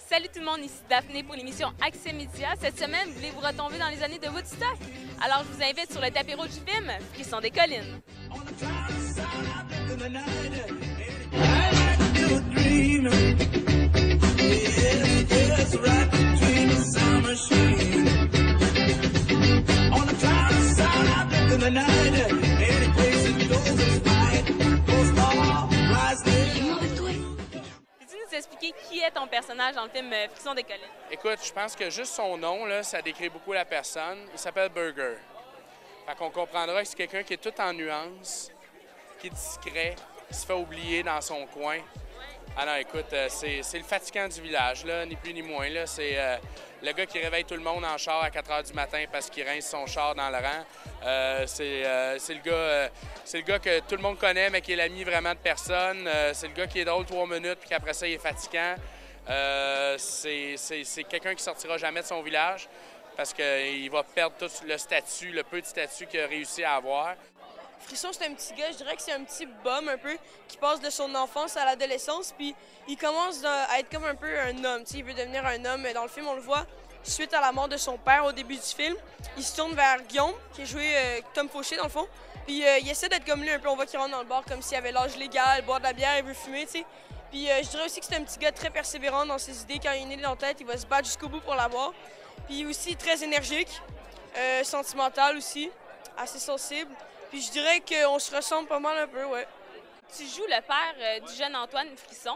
Salut tout le monde, ici Daphné pour l'émission Accès Média. Cette semaine, voulez-vous retomber dans les années de Woodstock? Alors je vous invite sur le tapis rouge du film Frisson des collines. Peux-tu nous expliquer qui est ton personnage dans le film Frisson des collines? Écoute, je pense que juste son nom, là, ça décrit beaucoup la personne. Il s'appelle Burger. Fait qu'on comprendra que c'est quelqu'un qui est tout en nuances, qui est discret, qui se fait oublier dans son coin. Ah non, écoute, c'est le fatigant du village, là, ni plus ni moins. Là. C'est le gars qui réveille tout le monde en char à 4 h du matin parce qu'il rince son char dans le rang. C'est le gars que tout le monde connaît, mais qui est l'ami vraiment de personne. C'est le gars qui est drôle 3 minutes, puis qu'après ça, il est fatigant. C'est quelqu'un qui sortira jamais de son village parce qu'il va perdre tout le statut, le peu de statut qu'il a réussi à avoir. Frisson, c'est un petit gars, je dirais que c'est un petit bum un peu, qui passe de son enfance à l'adolescence, puis il commence à être comme un peu un homme, tu sais, il veut devenir un homme. Dans le film, on le voit, suite à la mort de son père au début du film, il se tourne vers Guillaume, qui est joué Tom Fauché dans le fond, puis il essaie d'être comme lui un peu, on voit qu'il rentre dans le bar comme s'il avait l'âge légal, boire de la bière, il veut fumer, tu sais. Puis je dirais aussi que c'est un petit gars très persévérant dans ses idées, quand il est né dans la tête, il va se battre jusqu'au bout pour l'avoir. Puis aussi très énergique, sentimental aussi, assez sensible. Puis je dirais qu'on se ressemble pas mal un peu, ouais. Tu joues le père du jeune Antoine Frisson.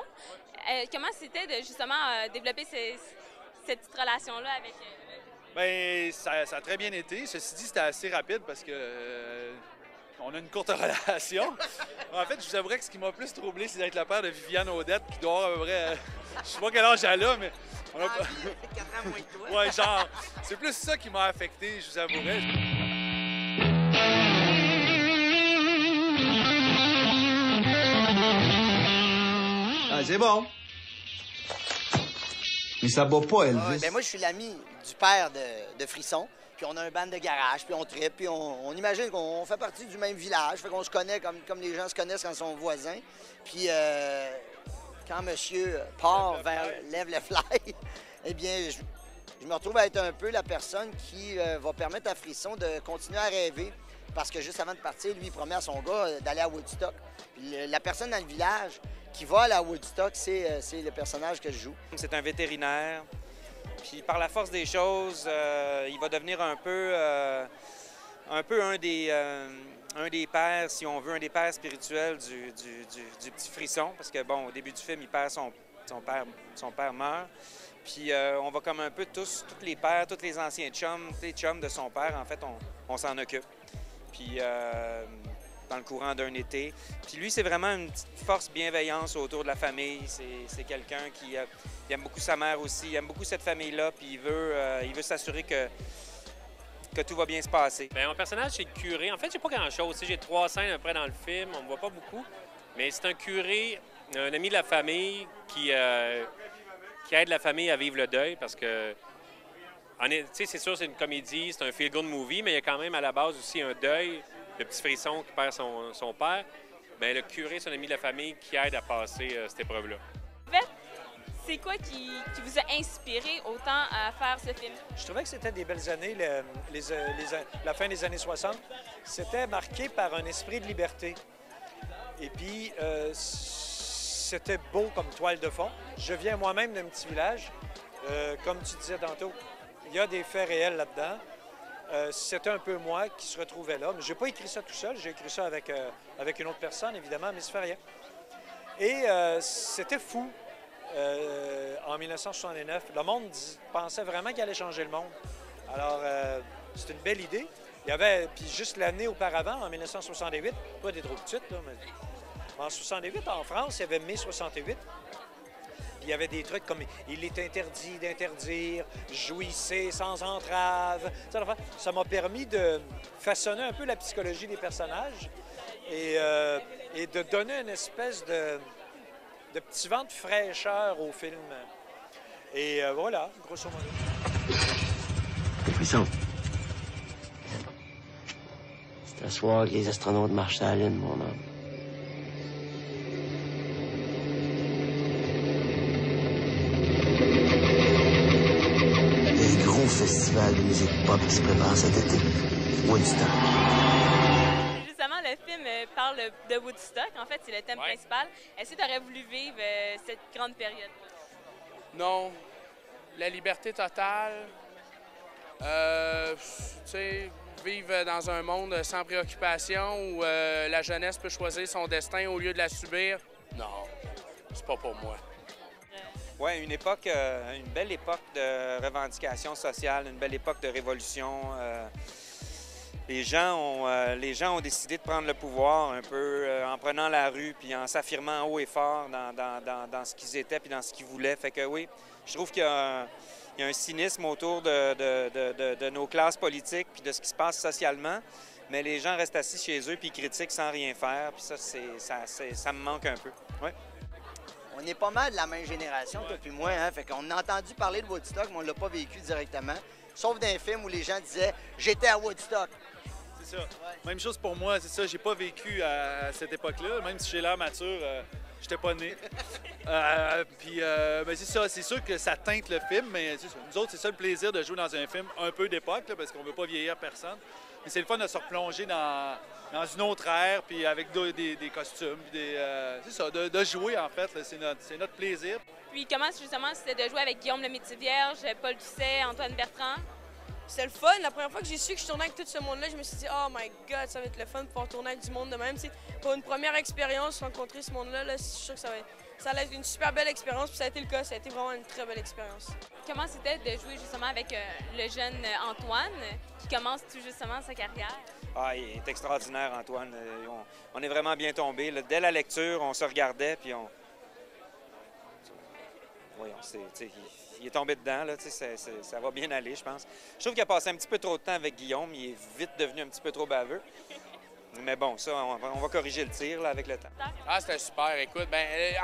Comment c'était de justement développer cette petite relation-là avec... Bien, ça a très bien été. Ceci dit, c'était assez rapide parce que on a une courte relation. En fait, je vous avouerais que ce qui m'a plus troublé, c'est d'être le père de Viviane Audette, qui doit avoir à peu près... je sais pas quel âge elle a, mais... On a... 4 ans moins que toi. Ouais, genre, c'est plus ça qui m'a affecté, je vous avouerais. Ah, c'est bon. Mais ça bat pas, Elvis. Ben moi, je suis l'ami du père de Frisson. Puis on a un band de garage, puis on tripe, puis on imagine qu'on fait partie du même village. Fait qu'on se connaît comme les gens se connaissent quand ils sont voisins. Puis quand monsieur part lève le fly, eh bien, je me retrouve à être un peu la personne qui va permettre à Frisson de continuer à rêver. Parce que juste avant de partir, lui, il promet à son gars d'aller à Woodstock. Puis la personne dans le village qui va aller à Woodstock, c'est le personnage que je joue. C'est un vétérinaire. Puis par la force des choses, il va devenir un peu un des pères, si on veut, un des pères spirituels du petit Frisson. Parce que, bon, au début du film, il perd son père meurt. Puis on va comme un peu tous les pères, tous les anciens chums, les chums de son père, en fait, on s'en occupe. Puis dans le courant d'un été. Puis lui, c'est vraiment une petite force bienveillance autour de la famille. C'est quelqu'un qui aime beaucoup sa mère aussi, il aime beaucoup cette famille-là, puis il veut s'assurer que tout va bien se passer. Bien, mon personnage, c'est le curé. En fait, j'ai pas grand-chose. J'ai 3 scènes à peu près dans le film, on ne voit pas beaucoup. Mais c'est un curé, un ami de la famille qui aide la famille à vivre le deuil parce que, c'est sûr, c'est une comédie, c'est un feel-good movie, mais il y a quand même à la base aussi un deuil. Le petit Frisson qui perd son père. Bien, le curé, c'est un ami de la famille qui aide à passer cette épreuve-là. En fait, c'est quoi qui vous a inspiré autant à faire ce film? Je trouvais que c'était des belles années, la fin des années 60. C'était marqué par un esprit de liberté. Et puis, c'était beau comme toile de fond. Je viens moi-même d'un petit village. Comme tu disais tantôt, il y a des faits réels là-dedans. C'était un peu moi qui se retrouvais là. Mais je n'ai pas écrit ça tout seul. J'ai écrit ça avec une autre personne, évidemment, mais ça fait rien. Et c'était fou. En 1969, le monde pensait vraiment qu'il allait changer le monde. Alors, c'est une belle idée. Il y avait, puis juste l'année auparavant, en 1968, pas des trop petites, là, mais en 68, en France, il y avait mai 68. Il y avait des trucs comme « Il est interdit d'interdire, jouissez sans entrave ». Ça m'a permis de façonner un peu la psychologie des personnages et de donner une espèce de petit vent de fraîcheur au film. Et voilà, grosso modo. Frisson. C'est à soir que les astronautes marchent sur la Lune, mon homme. festival de musique pop qui se prépare cet été. Woodstock. Justement, le film parle de Woodstock. En fait, c'est le thème principal. Est-ce que tu aurais voulu vivre cette grande période? Non. La liberté totale. Tu sais, vivre dans un monde sans préoccupation où la jeunesse peut choisir son destin au lieu de la subir. Non, c'est pas pour moi. Oui, une belle époque de revendication sociale, une belle époque de révolution. Les gens ont décidé de prendre le pouvoir un peu en prenant la rue puis en s'affirmant haut et fort dans ce qu'ils étaient puis dans ce qu'ils voulaient. Fait que oui, je trouve qu'il y a un cynisme autour de nos classes politiques puis de ce qui se passe socialement, mais les gens restent assis chez eux puis ils critiquent sans rien faire. Puis ça me manque un peu. Ouais. On est pas mal de la même génération, toi puis moi, hein? Fait qu'on a entendu parler de Woodstock, mais on l'a pas vécu directement. Sauf dans un film où les gens disaient « J'étais à Woodstock ». C'est ça. Ouais. Même chose pour moi, c'est ça. J'ai pas vécu à cette époque-là. Même si j'ai l'air mature, j'étais pas né. Ben c'est ça. C'est sûr que ça teinte le film, mais nous autres, c'est ça le plaisir de jouer dans un film un peu d'époque, parce qu'on veut pas vieillir personne. Mais c'est le fun de se replonger dans une autre ère, puis avec des costumes, c'est ça, de jouer, en fait. C'est notre plaisir. Puis comment, justement, c'était de jouer avec Guillaume Lemaitre-Vierge, Paul Doucet, Antoine Bertrand? C'était le fun. La première fois que j'ai su que je tournais avec tout ce monde-là, je me suis dit « Oh my God, ça va être le fun de pouvoir tourner avec du monde de même. » Pour une première expérience, rencontrer ce monde-là, là, je suis sûr que ça allait être une super belle expérience. Puis ça a été le cas. Ça a été vraiment une très belle expérience. Comment c'était de jouer justement avec le jeune Antoine qui commence tout justement sa carrière? Ah, il est extraordinaire, Antoine. On est vraiment bien tombé. Dès la lecture, on se regardait, puis on... Voyons, il est tombé dedans, là, ça va bien aller, je pense. Je trouve qu'il a passé un petit peu trop de temps avec Guillaume. Il est vite devenu un petit peu trop baveux. Mais bon, ça, on va corriger le tir là, avec le temps. Ah, c'était super. Écoute,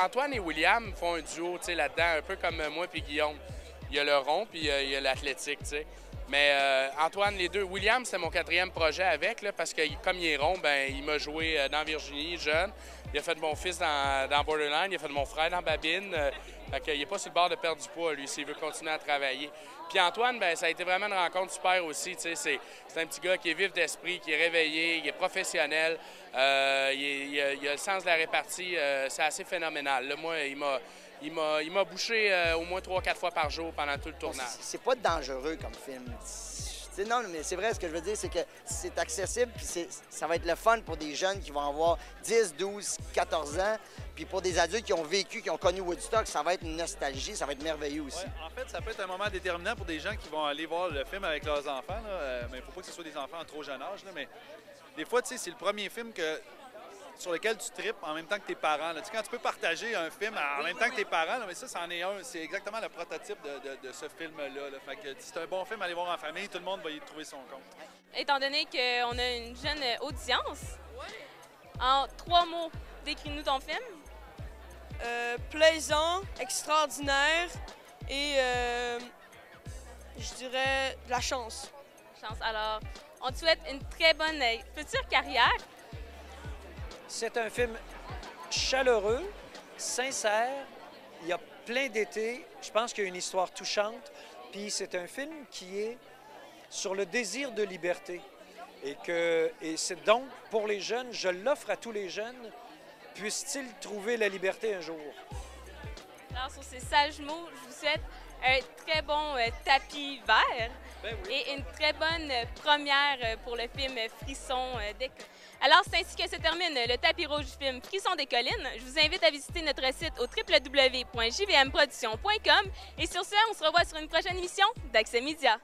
Antoine et William font un duo là-dedans, un peu comme moi puis Guillaume. Il y a le rond puis il y a l'athlétique, tu sais. Mais Antoine, les deux. William, c'était mon 4e projet avec, là, parce que comme il est rond, il m'a joué dans Virginie, jeune. Il a fait de mon fils dans Borderline, il a fait de mon frère dans Babine. Fait qu'il n'est pas sur le bord de perdre du poids, lui, s'il veut continuer à travailler. Puis Antoine, ça a été vraiment une rencontre super aussi. C'est un petit gars qui est vif d'esprit, qui est réveillé, il est professionnel. Il a le sens de la répartie. C'est assez phénoménal. Là, moi, il m'a bouché au moins 3-4 fois par jour pendant tout le tournage. C'est pas dangereux comme film. Non, mais c'est vrai, ce que je veux dire, c'est que c'est accessible, puis ça va être le fun pour des jeunes qui vont avoir 10, 12, 14 ans, puis pour des adultes qui ont vécu, qui ont connu Woodstock, ça va être une nostalgie, ça va être merveilleux aussi. Ouais, en fait, ça peut être un moment déterminant pour des gens qui vont aller voir le film avec leurs enfants, là. Mais il ne faut pas que ce soit des enfants en trop jeune âge, là. Mais des fois, tu sais, c'est le premier film sur lequel tu tripes en même temps que tes parents. Là. Tu sais, quand tu peux partager un film en même temps que tes parents, là, mais ça, c'en est un. C'est exactement le prototype de ce film-là. Là. Fait que c'est un bon film à aller voir en famille, tout le monde va y trouver son compte. Étant donné qu'on a une jeune audience, en 3 mots, décris-nous ton film. Plaisant, extraordinaire et je dirais de la chance. Alors, on te souhaite une très bonne future carrière. C'est un film chaleureux, sincère. Il y a plein d'été. Je pense qu'il y a une histoire touchante. Puis c'est un film qui est sur le désir de liberté. Et c'est donc, pour les jeunes, je l'offre à tous les jeunes. Puissent-ils trouver la liberté un jour? Alors, sur ces sages mots, je vous souhaite un très bon tapis vert et une très bonne première pour le film Frisson des... Alors, c'est ainsi que se termine le tapis rouge du film Frisson des collines. Je vous invite à visiter notre site au www.jvmproduction.com et sur ce, on se revoit sur une prochaine émission d'Accès Média.